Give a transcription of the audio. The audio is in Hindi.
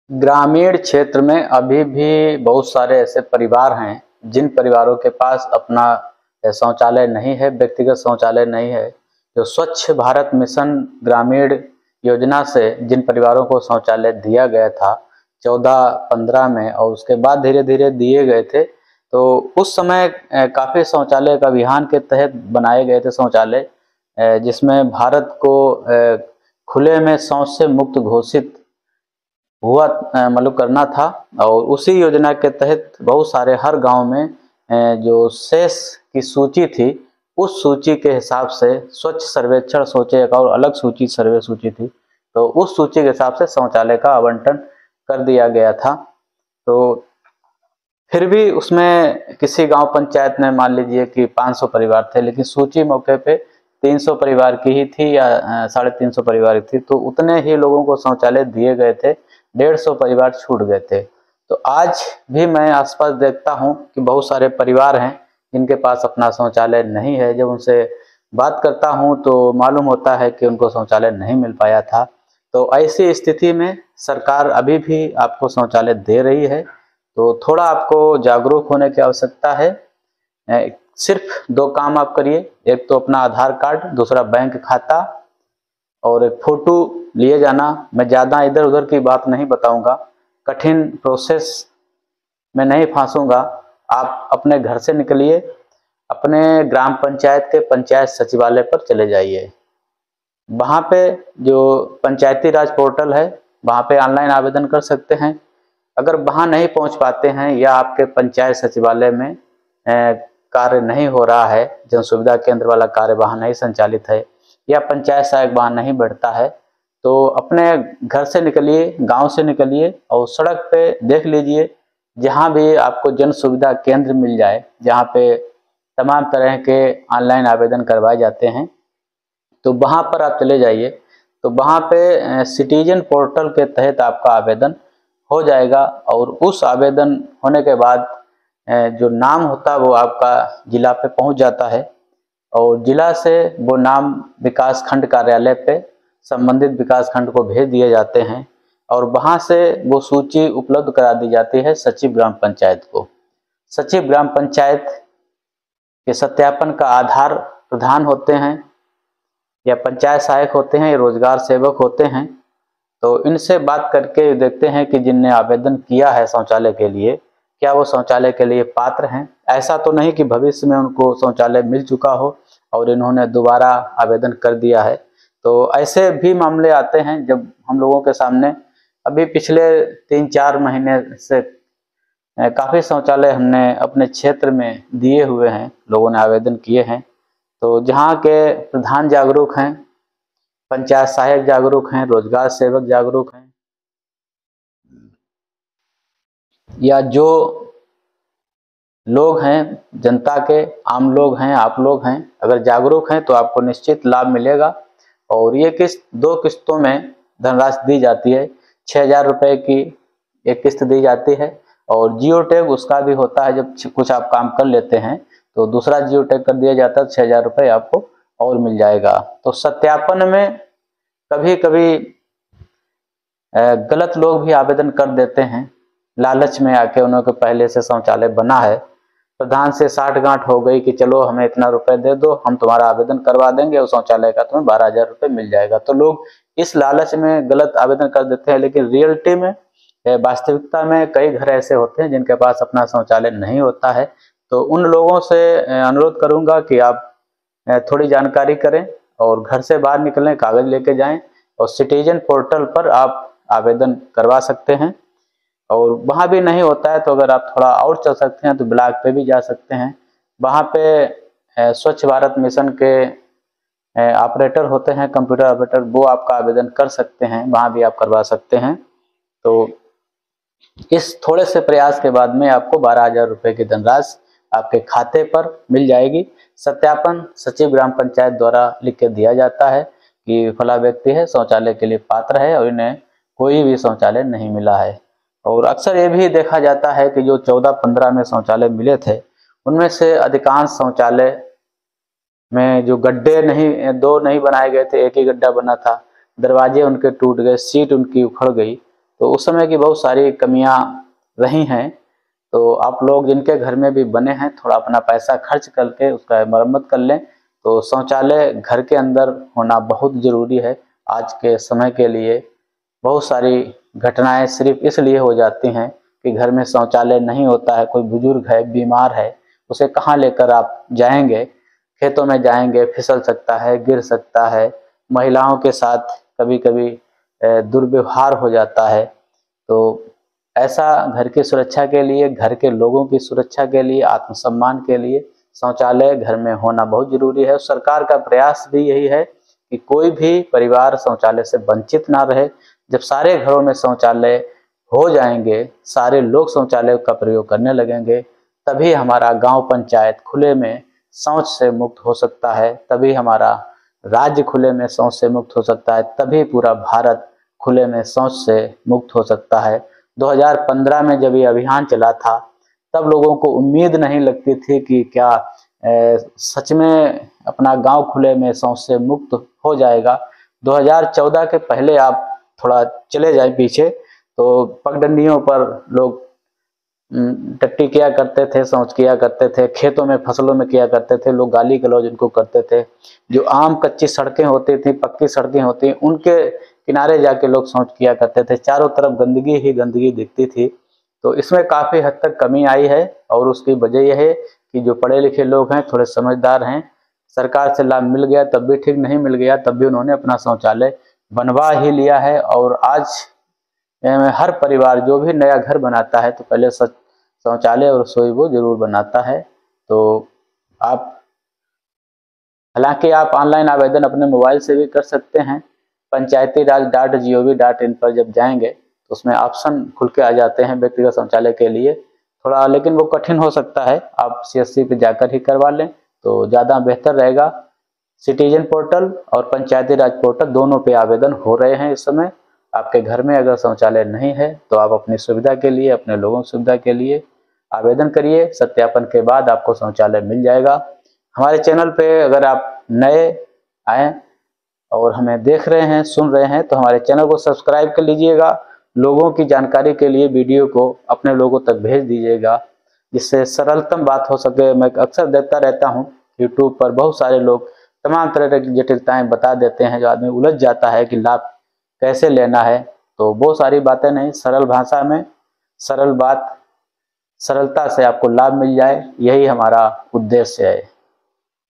ग्रामीण क्षेत्र में अभी भी बहुत सारे ऐसे परिवार हैं जिन परिवारों के पास अपना शौचालय नहीं है, व्यक्तिगत शौचालय नहीं है। जो स्वच्छ भारत मिशन ग्रामीण योजना से जिन परिवारों को शौचालय दिया गया था 14-15 में और उसके बाद धीरे-धीरे दिए गए थे, तो उस समय काफ़ी शौचालय का अभियान के तहत बनाए गए थे शौचालय, जिसमें भारत को खुले में शौच से मुक्त घोषित हुआ मतलब करना था। और उसी योजना के तहत बहुत सारे हर गांव में जो शेष की सूची थी, उस सूची के हिसाब से स्वच्छ सर्वेक्षण सोचे, एक और अलग सूची सर्वे सूची थी, तो उस सूची के हिसाब से शौचालय का आवंटन कर दिया गया था। तो फिर भी उसमें किसी गांव पंचायत में मान लीजिए कि 500 परिवार थे, लेकिन सूची मौके पे 300 परिवार की ही थी या 350 परिवार की थी, तो उतने ही लोगों को शौचालय दिए गए थे, 150 परिवार छूट गए थे। तो आज भी मैं आसपास देखता हूं कि बहुत सारे परिवार हैं जिनके पास अपना शौचालय नहीं है। जब उनसे बात करता हूं तो मालूम होता है कि उनको शौचालय नहीं मिल पाया था। तो ऐसी स्थिति में सरकार अभी भी आपको शौचालय दे रही है, तो थोड़ा आपको जागरूक होने की आवश्यकता है। सिर्फ 2 काम आप करिए, एक तो अपना आधार कार्ड, दूसरा बैंक खाता और एक फोटो लिए जाना। मैं ज़्यादा इधर उधर की बात नहीं बताऊंगा, कठिन प्रोसेस में नहीं फांसूंगा। आप अपने घर से निकलिए, अपने ग्राम पंचायत के पंचायत सचिवालय पर चले जाइए। वहाँ पे जो पंचायती राज पोर्टल है, वहाँ पे ऑनलाइन आवेदन कर सकते हैं। अगर वहाँ नहीं पहुँच पाते हैं या आपके पंचायत सचिवालय में कार्य नहीं हो रहा है, जन सुविधा केंद्र वाला कार्य वहाँ नहीं संचालित है या पंचायत सहायक वहाँ नहीं बैठता है, तो अपने घर से निकलिए, गांव से निकलिए और सड़क पे देख लीजिए जहाँ भी आपको जन सुविधा केंद्र मिल जाए, जहाँ पे तमाम तरह के ऑनलाइन आवेदन करवाए जाते हैं, तो वहाँ पर आप चले जाइए। तो वहाँ पे सिटीजन पोर्टल के तहत आपका आवेदन हो जाएगा और उस आवेदन होने के बाद जो नाम होता है वो आपका जिला पे पहुँच जाता है और जिला से वो नाम विकास खंड कार्यालय पे संबंधित विकास खंड को भेज दिए जाते हैं और वहाँ से वो सूची उपलब्ध करा दी जाती है सचिव ग्राम पंचायत को। सचिव ग्राम पंचायत के सत्यापन का आधार प्रधान होते हैं या पंचायत सहायक होते हैं या रोजगार सेवक होते हैं। तो इनसे बात करके देखते हैं कि जिनने आवेदन किया है शौचालय के लिए, क्या वो शौचालय के लिए पात्र हैं। ऐसा तो नहीं कि भविष्य में उनको शौचालय मिल चुका हो और इन्होंने दोबारा आवेदन कर दिया है। तो ऐसे भी मामले आते हैं जब हम लोगों के सामने। अभी पिछले 3-4 महीने से काफ़ी शौचालय हमने अपने क्षेत्र में दिए हुए हैं, लोगों ने आवेदन किए हैं। तो जहाँ के प्रधान जागरूक हैं, पंचायत सहायक जागरूक हैं, रोजगार सेवक जागरूक हैं, या जो लोग हैं जनता के, आम लोग हैं, आप लोग हैं, अगर जागरूक हैं तो आपको निश्चित लाभ मिलेगा। और ये किस्त 2 किस्तों में धनराशि दी जाती है। 6000 रुपये की एक किस्त दी जाती है और जियो टैग उसका भी होता है। जब कुछ आप काम कर लेते हैं तो दूसरा जियो टैग कर दिया जाता है, 6000 रुपये आपको और मिल जाएगा। तो सत्यापन में कभी कभी गलत लोग भी आवेदन कर देते हैं, लालच में आके। उन्होंने पहले से शौचालय बना है, प्रधान से साठ गांठ हो गई कि चलो हमें इतना रुपए दे दो, हम तुम्हारा आवेदन करवा देंगे और शौचालय का तुम्हें 12,000 रुपये मिल जाएगा। तो लोग इस लालच में गलत आवेदन कर देते हैं, लेकिन रियलिटी में, वास्तविकता में कई घर ऐसे होते हैं जिनके पास अपना शौचालय नहीं होता है। तो उन लोगों से अनुरोध करूंगा कि आप थोड़ी जानकारी करें और घर से बाहर निकलें, कागज लेके जाएं और सिटीजन पोर्टल पर आप आवेदन करवा सकते हैं। और वहाँ भी नहीं होता है तो अगर आप थोड़ा और चल सकते हैं तो ब्लॉक पे भी जा सकते हैं। वहाँ पे स्वच्छ भारत मिशन के ऑपरेटर होते हैं, कंप्यूटर ऑपरेटर, वो आपका आवेदन कर सकते हैं, वहाँ भी आप करवा सकते हैं। तो इस थोड़े से प्रयास के बाद में आपको 12,000 रुपये की धनराशि आपके खाते पर मिल जाएगी। सत्यापन सचिव ग्राम पंचायत द्वारा लिख के दिया जाता है कि फला व्यक्ति है, शौचालय के लिए पात्र है और इन्हें कोई भी शौचालय नहीं मिला है। और अक्सर ये भी देखा जाता है कि जो 14-15 में शौचालय मिले थे, उनमें से अधिकांश शौचालय में जो गड्ढे नहीं, 2 नहीं बनाए गए थे, एक ही गड्ढा बना था, दरवाजे उनके टूट गए, सीट उनकी उखड़ गई। तो उस समय की बहुत सारी कमियां रही हैं। तो आप लोग जिनके घर में भी बने हैं, थोड़ा अपना पैसा खर्च करके उसका मरम्मत कर लें। तो शौचालय घर के अंदर होना बहुत ज़रूरी है आज के समय के लिए। बहुत सारी घटनाएं सिर्फ इसलिए हो जाती हैं कि घर में शौचालय नहीं होता है। कोई बुजुर्ग है, बीमार है, उसे कहाँ लेकर आप जाएंगे? खेतों में जाएंगे, फिसल सकता है, गिर सकता है। महिलाओं के साथ कभी कभी दुर्व्यवहार हो जाता है। तो ऐसा घर की सुरक्षा के लिए, घर के लोगों की सुरक्षा के लिए, आत्मसम्मान के लिए शौचालय घर में होना बहुत जरूरी है। सरकार का प्रयास भी यही है कि कोई भी परिवार शौचालय से वंचित ना रहे। जब सारे घरों में शौचालय हो जाएंगे, सारे लोग शौचालय का प्रयोग करने लगेंगे, तभी हमारा गांव पंचायत खुले में शौच से मुक्त हो सकता है, तभी हमारा राज्य खुले में शौच से मुक्त हो सकता है, तभी पूरा भारत खुले में शौच से मुक्त हो सकता है। 2015 में जब ये अभियान चला था, तब लोगों को उम्मीद नहीं लगती थी कि क्या सच में अपना गांव खुले में शौच से मुक्त हो जाएगा। 2014 के पहले आप थोड़ा चले जाए पीछे, तो पगडंडियों पर लोग टट्टी किया करते थे, शौच किया करते थे, खेतों में फसलों में किया करते थे, लोग गाली गलौज उनको करते थे। जो आम कच्ची सड़कें होती थी, पक्की सड़कें होती, उनके किनारे जाके लोग शौच किया करते थे। चारों तरफ गंदगी ही गंदगी दिखती थी। तो इसमें काफ़ी हद तक कमी आई है, और उसकी वजह यह है कि जो पढ़े लिखे लोग हैं, थोड़े समझदार हैं। सरकार से लाभ मिल गया तब भी ठीक, नहीं मिल गया तब भी उन्होंने अपना शौचालय बनवा ही लिया है। और आज हर परिवार जो भी नया घर बनाता है तो पहले शौचालय और रसोई वो जरूर बनाता है। तो आप, हालांकि आप ऑनलाइन आवेदन अपने मोबाइल से भी कर सकते हैं। panchayati-raj.gov.in पर जब जाएंगे तो उसमें ऑप्शन खुल के आ जाते हैं व्यक्तिगत शौचालय के लिए। थोड़ा लेकिन वो कठिन हो सकता है, आप CSC पे जाकर ही करवा लें तो ज़्यादा बेहतर रहेगा। सिटीजन पोर्टल और पंचायती राज पोर्टल दोनों पे आवेदन हो रहे हैं इस समय। आपके घर में अगर शौचालय नहीं है तो आप अपनी सुविधा के लिए, अपने लोगों की सुविधा के लिए आवेदन करिए। सत्यापन के बाद आपको शौचालय मिल जाएगा। हमारे चैनल पे अगर आप नए आए और हमें देख रहे हैं, सुन रहे हैं, तो हमारे चैनल को सब्सक्राइब कर लीजिएगा। लोगों की जानकारी के लिए वीडियो को अपने लोगों तक भेज दीजिएगा, जिससे सरलतम बात हो सके। मैं अक्सर देखता रहता हूँ यूट्यूब पर बहुत सारे लोग तमाम तरह की जटिलताएं बता देते हैं, जो आदमी उलझ जाता है कि लाभ कैसे लेना है। तो वो सारी बातें नहीं, सरल भाषा में सरल बात, सरलता से आपको लाभ मिल जाए, यही हमारा उद्देश्य है।